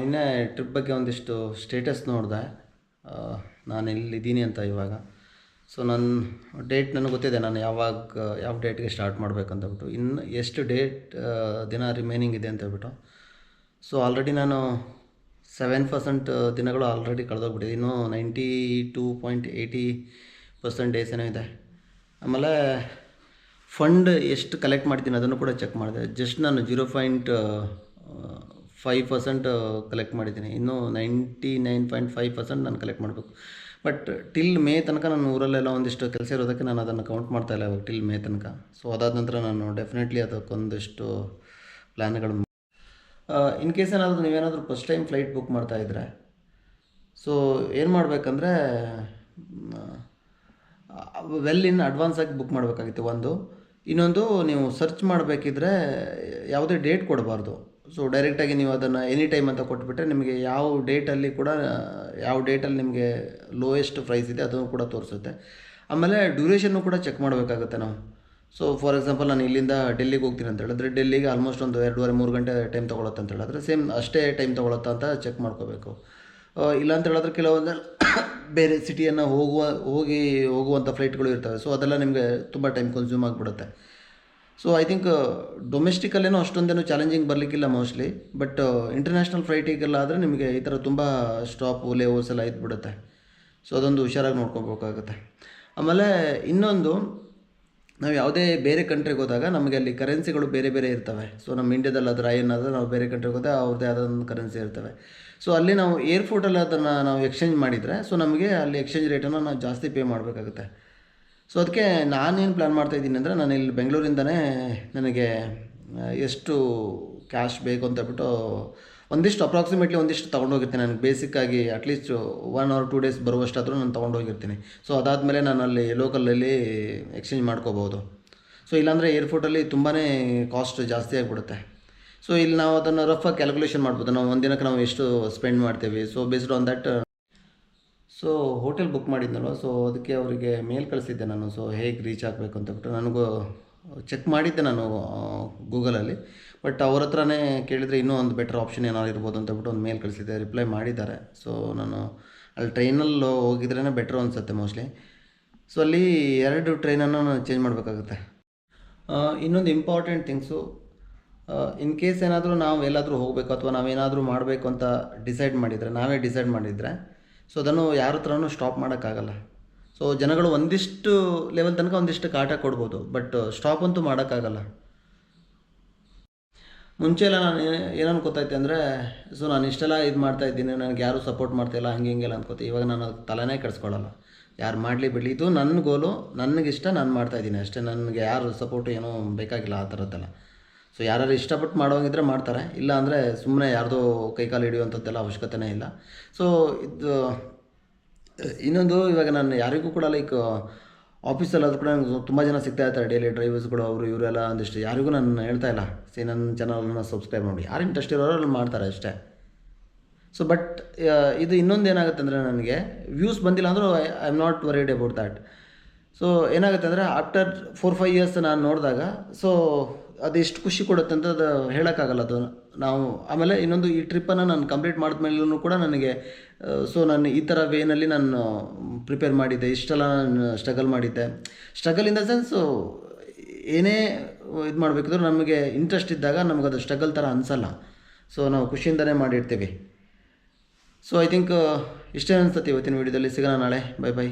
ನಿನ್ನೆ ಟ್ರಿಪ್ ಬಗ್ಗೆ ಒಂದಿಷ್ಟು ಸ್ಟೇಟಸ್ ನೋಡಿದೆ. ನಾನು ಎಲ್ಲಿದ್ದೀನಿ ಅಂತ ಇವಾಗ. ಸೊ ನನ್ನ ಡೇಟ್ ನನಗೆ ಗೊತ್ತಿದೆ, ನಾನು ಯಾವ ಡೇಟ್ಗೆ ಸ್ಟಾರ್ಟ್ ಮಾಡಬೇಕಂತಬಿಟ್ಟು, ಇನ್ನು ಎಷ್ಟು ದಿನ ರಿಮೈನಿಂಗ್ ಇದೆ ಅಂತ ಹೇಳ್ಬಿಟ್ಟು. ಸೊ ಆಲ್ರೆಡಿ ನಾನು 7% ದಿನಗಳು ಆಲ್ರೆಡಿ ಕಳೆದೋಗ್ಬಿಟ್ಟಿದೆ. ಇನ್ನೂ 92.80% ಡೇಸ್ ಏನೋ ಇದೆ. ಆಮೇಲೆ ಫಂಡ್ ಎಷ್ಟು ಕಲೆಕ್ಟ್ ಮಾಡ್ತೀನಿ ಅದನ್ನು ಕೂಡ ಚೆಕ್ ಮಾಡಿದೆ. ಜಸ್ಟ್ ನಾನು 0.5% ಕಲೆಕ್ಟ್ ಮಾಡಿದ್ದೀನಿ. ಇನ್ನೂ 99.5% ನಾನು ಕಲೆಕ್ಟ್ ಮಾಡಬೇಕು. ಬಟ್ ಟಿಲ್ ಮೇ ತನಕ ನಾನು ಊರಲ್ಲೆಲ್ಲ ಒಂದಿಷ್ಟು ಕೆಲಸ ಇರೋದಕ್ಕೆ ನಾನು ಅದನ್ನು ಕೌಂಟ್ ಮಾಡ್ತಾಯಿಲ್ಲ ಇವಾಗ ಟಿಲ್ ಮೇ ತನಕ. ಸೊ ಅದಾದ ನಂತರ ನಾನು ಡೆಫಿನೆಟ್ಲಿ ಅದಕ್ಕೊಂದಿಷ್ಟು ಪ್ಲ್ಯಾನ್ಗಳು. ಇನ್ ಕೇಸ್ ಏನಾದರೂ ನೀವೇನಾದರೂ ಫಸ್ಟ್ ಟೈಮ್ ಫ್ಲೈಟ್ ಬುಕ್ ಮಾಡ್ತಾಯಿದ್ರೆ, ಸೊ ಏನು ಮಾಡಬೇಕಂದ್ರೆ ಇನ್ ಅಡ್ವಾನ್ಸ್ ಆಗಿ ಬುಕ್ ಮಾಡಬೇಕಾಗಿತ್ತು ಒಂದು. ಇನ್ನೊಂದು, ನೀವು ಸರ್ಚ್ ಮಾಡಬೇಕಿದ್ರೆ ಯಾವುದೇ ಡೇಟ್ ಕೊಡಬಾರ್ದು. ಸೊ ಡೈರೆಕ್ಟಾಗಿ ನೀವು ಅದನ್ನು ಎನಿ ಟೈಮ್ ಅಂತ ಕೊಟ್ಬಿಟ್ರೆ ನಿಮಗೆ ಯಾವ ಡೇಟಲ್ಲಿ ನಿಮಗೆ ಲೋಯೆಸ್ಟ್ ಪ್ರೈಸ್ ಇದೆ ಅದನ್ನು ಕೂಡ ತೋರಿಸುತ್ತೆ. ಆಮೇಲೆ ಡ್ಯೂರೇಷನ್ನು ಕೂಡ ಚೆಕ್ ಮಾಡಬೇಕಾಗುತ್ತೆ ನಾವು. ಸೊ ಫಾರ್ ಎಕ್ಸಾಂಪಲ್, ನಾನು ಇಲ್ಲಿಂದ ಡೆಲ್ಲಿಗೆ ಹೋಗ್ತೀನಿ ಅಂತ ಹೇಳಿದ್ರೆ, ಡೆಲ್ಲಿಗೆ ಆಲ್ಮೋಸ್ಟ್ ಒಂದು 2.5-3 ಗಂಟೆ ಟೈಮ್ ತೊಗೊಳತ್ತೆ ಅಂತ ಹೇಳಿದ್ರೆ, ಸೇಮ್ ಅಷ್ಟೇ ಟೈಮ್ ತೊಗೊಳತ್ತಾ ಅಂತ ಚೆಕ್ ಮಾಡ್ಕೋಬೇಕು. ಇಲ್ಲ ಅಂತ ಹೇಳಿದ್ರೆ ಕೆಲವೊಂದು ಬೇರೆ ಸಿಟಿಯನ್ನು ಹೋಗುವಂಥ ಫ್ಲೈಟ್ಗಳು ಇರ್ತವೆ. ಸೊ ಅದೆಲ್ಲ ನಿಮಗೆ ತುಂಬ ಟೈಮ್ ಕನ್ಸ್ಯೂಮ್ ಆಗಿಬಿಡುತ್ತೆ. ಸೊ ಐ ಥಿಂಕ್ ಡೊಮೆಸ್ಟಿಕಲ್ಲೇನೋ ಅಷ್ಟೊಂದೇನೋ ಚಾಲೆಂಜಿಂಗ್ ಬರಲಿಕ್ಕಿಲ್ಲ ಮೋಸ್ಟ್ಲಿ. ಬಟ್ ಇಂಟರ್ನ್ಯಾಷನಲ್ ಫ್ಲೈಟಿಗೆಲ್ಲ ಆದರೆ ನಿಮಗೆ ಈ ಥರ ತುಂಬ ಸ್ಟಾಪು ಲೇಓವರ್ಸ್ ಎಲ್ಲ ಇದ್ಬಿಡುತ್ತೆ. ಸೊ ಅದೊಂದು ಹುಷಾರಾಗಿ ನೋಡ್ಕೋಬೇಕಾಗುತ್ತೆ. ಆಮೇಲೆ ಇನ್ನೊಂದು, ನಾವು ಯಾವುದೇ ಬೇರೆ ಕಂಟ್ರಿಗೆ ಹೋದಾಗ ನಮಗೆ ಅಲ್ಲಿ ಕರೆನ್ಸಿಗಳು ಬೇರೆ ಬೇರೆ ಇರ್ತವೆ. ಸೊ ನಮ್ಮ ಇಂಡಿಯಾದಲ್ಲಿ ಅದರ ಏನಾದರೂ ನಾವು ಬೇರೆ ಕಂಟ್ರಿಗೆ ಹೋದಾಗ ಅವ್ರದ್ದೇ ಆದೊಂದು ಕರೆನ್ಸಿ ಇರ್ತವೆ. ಸೊ ಅಲ್ಲಿ ನಾವು ಏರ್ಪೋರ್ಟಲ್ಲಿ ಅದನ್ನು ನಾವು ಎಕ್ಸ್ಚೇಂಜ್ ಮಾಡಿದರೆ, ಸೊ ನಮಗೆ ಅಲ್ಲಿ ಎಕ್ಸ್ಚೇಂಜ್ ರೇಟನ್ನು ನಾವು ಜಾಸ್ತಿ ಪೇ ಮಾಡಬೇಕಾಗುತ್ತೆ. ಸೊ ಅದಕ್ಕೆ ನಾನೇನು ಪ್ಲ್ಯಾನ್ ಮಾಡ್ತಾಯಿದ್ದೀನಿ ಅಂದರೆ, ನಾನು ಇಲ್ಲಿ ಬೆಂಗಳೂರಿಂದನೇ ನನಗೆ ಎಷ್ಟು ಕ್ಯಾಶ್ ಬೇಕು ಅಂತ ಹೇಳ್ಬಿಟ್ಟು ಒಂದಿಷ್ಟು ಅಪ್ರಾಕ್ಸಿಮೇಟ್ಲಿ ಒಂದಿಷ್ಟು ತೊಗೊಂಡೋಗಿರ್ತೀನಿ. ನನಗೆ ಬೇಸಿಕ್ಕಾಗಿ ಅಟ್ಲೀಸ್ಟ್ 1 or 2 ಡೇಸ್ ಬರುವಷ್ಟಾದರೂ ನಾನು ತೊಗೊಂಡೋಗಿರ್ತೀನಿ. ಸೊ ಅದಾದಮೇಲೆ ನಾನು ಅಲ್ಲಿ ಲೋಕಲಲ್ಲಿ ಎಕ್ಸ್ಚೇಂಜ್ ಮಾಡ್ಕೋಬೋದು. ಸೊ ಇಲ್ಲಾಂದರೆ ಏರ್ಪೋರ್ಟಲ್ಲಿ ತುಂಬಾ ಕಾಸ್ಟ್ ಜಾಸ್ತಿ ಆಗಿಬಿಡುತ್ತೆ. ಸೊ ಇಲ್ಲಿ ನಾವು ಅದನ್ನು ರಫಾಗಿ ಕ್ಯಾಲ್ಕುಲೇಷನ್ ಮಾಡ್ಬೋದು. ನಾವು ಒಂದಿನಕ್ಕೆ ನಾವು ಎಷ್ಟು ಸ್ಪೆಂಡ್ ಮಾಡ್ತೀವಿ. So based on that. So hotel book ಮಾಡಿದ್ನಲ್ವ, ಸೊ ಅದಕ್ಕೆ ಅವರಿಗೆ ಮೇಲ್ ಕಳಿಸಿದ್ದೆ ನಾನು. ಸೊ ಹೇಗೆ ರೀಚ್ ಆಗಬೇಕು ಅಂತಬಿಟ್ಟು ನನಗೂ ಚೆಕ್ ಮಾಡಿದ್ದೆ ನಾನು ಗೂಗಲಲ್ಲಿ. ಬಟ್ ಅವ್ರ ಹತ್ರನೇ ಕೇಳಿದರೆ ಇನ್ನೂ ಒಂದು ಬೆಟರ್ ಆಪ್ಷನ್ ಏನಾದ್ರು ಇರ್ಬೋದು ಅಂತಬಿಟ್ಟು ಒಂದು ಮೇಲ್ ಕಳಿಸಿದ್ದೆ. ರಿಪ್ಲೈ ಮಾಡಿದ್ದಾರೆ. ಸೊ ನಾನು ಅಲ್ಲಿ ಟ್ರೈನಲ್ಲಿ ಹೋಗಿದ್ರೇ ಬೆಟ್ರು ಅನಿಸುತ್ತೆ ಮೋಸ್ಟ್ಲಿ. ಸೊ ಅಲ್ಲಿ 2 ಟ್ರೈನನ್ನು ನಾನು ಚೇಂಜ್ ಮಾಡಬೇಕಾಗುತ್ತೆ. ಇನ್ನೊಂದು ಇಂಪಾರ್ಟೆಂಟ್ ಥಿಂಗ್ಸು, ಇನ್ ಕೇಸ್ ಏನಾದರೂ ನಾವು ಎಲ್ಲಾದರೂ ಹೋಗಬೇಕು ಅಥವಾ ನಾವೇನಾದರೂ ಮಾಡಬೇಕು ಅಂತ ನಾವೇ ಡಿಸೈಡ್ ಮಾಡಿದರೆ, ಸೊ ಅದನ್ನು ಯಾರ ಹತ್ರನೂ ಸ್ಟಾಪ್ ಮಾಡೋಕ್ಕಾಗಲ್ಲ. ಸೊ ಜನಗಳು ಒಂದಿಷ್ಟು ಲೆವೆಲ್ ತನಕ ಒಂದಿಷ್ಟು ಕಾಟ ಕೊಡ್ಬೋದು, ಬಟ್ ಸ್ಟಾಪ್ ಅಂತೂ ಮಾಡೋಕ್ಕಾಗಲ್ಲ. ಮುಂಚೆ ಎಲ್ಲ ನಾನು ಏನು ಅನ್ಕೋತೈತೆ ಅಂದರೆ, ಸೊ ನಾನು ಇಷ್ಟೆಲ್ಲ ಇದು ಮಾಡ್ತಾಯಿದ್ದೀನಿ, ನನಗೆ ಯಾರೂ ಸಪೋರ್ಟ್ ಮಾಡ್ತಾಯಿಲ್ಲ, ಹಿಂಗೆಲ್ಲ ಅನ್ಕೋತೆ. ಇವಾಗ ನಾನು ತಲೆನೇ ಕೆಡಿಸ್ಕೊಳ್ಳಲ್ಲ. ಯಾರು ಮಾಡಲಿ ಬಿಡಲಿ, ಇದು ನನ್ನ ಗೋಲು, ನನಗಿಷ್ಟ, ನಾನು ಮಾಡ್ತಾಯಿದ್ದೀನಿ ಅಷ್ಟೇ. ನನಗೆ ಯಾರು ಸಪೋರ್ಟು ಏನೋ ಬೇಕಾಗಿಲ್ಲ ಆ ಥರದ್ದೆಲ್ಲ. ಸೊ ಯಾರು ಇಷ್ಟಪಟ್ಟು ಮಾಡೋಂಗಿದ್ರೆ ಮಾಡ್ತಾರೆ, ಇಲ್ಲ ಅಂದರೆ ಸುಮ್ಮನೆ ಯಾರ್ದೋ ಕೈಕಾಲು ಹಿಡಿಯುವಂಥದ್ದೆಲ್ಲ ಅವಶ್ಯಕತೆನೇ ಇಲ್ಲ. ಸೊ ಇದು ಇನ್ನೊಂದು, ಇವಾಗ ನಾನು ಯಾರಿಗೂ ಕೂಡ ಲೈಕ್ ಆಫೀಸಲ್ಲಾದರೂ ಕೂಡ ನನಗೆ ತುಂಬ ಜನ ಸಿಗ್ತಾ ಇರ್ತಾರೆ, ಡೈಲಿ ಡ್ರೈವರ್ಸ್ಗಳು, ಅವರು ಇವರೆಲ್ಲ ಒಂದಿಷ್ಟು. ಯಾರಿಗೂ ನಾನು ಹೇಳ್ತಾ ಇಲ್ಲ ನನ್ನ ಚಾನಲನ್ನು ಸಬ್ಸ್ಕ್ರೈಬ್ ಮಾಡಿ. ಯಾರು ಇಂಟ್ರೆಸ್ಟ್ ಇರೋರು ಅಲ್ಲಿ ಮಾಡ್ತಾರೆ ಅಷ್ಟೇ. ಸೊ ಬಟ್ ಇದು ಇನ್ನೊಂದು ಏನಾಗುತ್ತೆ ಅಂದರೆ, ನನಗೆ ವ್ಯೂಸ್ ಬಂದಿಲ್ಲ ಅಂದರೂ I am not worried about that. So ಏನಾಗುತ್ತೆ ಅಂದರೆ, ಆಫ್ಟರ್ 4-5 ಇಯರ್ಸ್ ನಾನು ನೋಡಿದಾಗ, ಸೊ ಅದೆಷ್ಟು ಖುಷಿ ಕೊಡುತ್ತೆ ಅಂತ ಅದು ಹೇಳೋಕ್ಕಾಗಲ್ಲ ಅದು ನಾವು. ಆಮೇಲೆ ಇನ್ನೊಂದು, ಈ ಟ್ರಿಪ್ಪನ್ನು ನಾನು ಕಂಪ್ಲೀಟ್ ಮಾಡಿದ್ಮೇಲೂ ಕೂಡ ನನಗೆ, ಸೊ ನಾನು ಈ ಥರ ವೇನಲ್ಲಿ ನಾನು ಪ್ರಿಪೇರ್ ಮಾಡಿದ್ದೆ, ಇಷ್ಟೆಲ್ಲ ನಾನು ಸ್ಟ್ರಗಲ್ ಮಾಡಿದ್ದೆ. ಸ್ಟ್ರಗಲ್ ಇನ್ ದ ಸೆನ್ಸು, ಏನೇ ಇದು ಮಾಡಬೇಕಿದ್ರೂ ನಮಗೆ ಇಂಟ್ರೆಸ್ಟ್ ಇದ್ದಾಗ ನಮಗದು ಸ್ಟ್ರಗಲ್ ಥರ ಅನಿಸಲ್ಲ. ಸೊ ನಾವು ಖುಷಿಯಿಂದನೇ ಮಾಡಿರ್ತೀವಿ. ಸೊ ಐ ಥಿಂಕ್ ಇಷ್ಟೇ ಅನಿಸುತ್ತೆ ಇವತ್ತಿನ ವೀಡಿಯೋದಲ್ಲಿ. ಸಿಗೋಣ ನಾಳೆ. ಬೈ.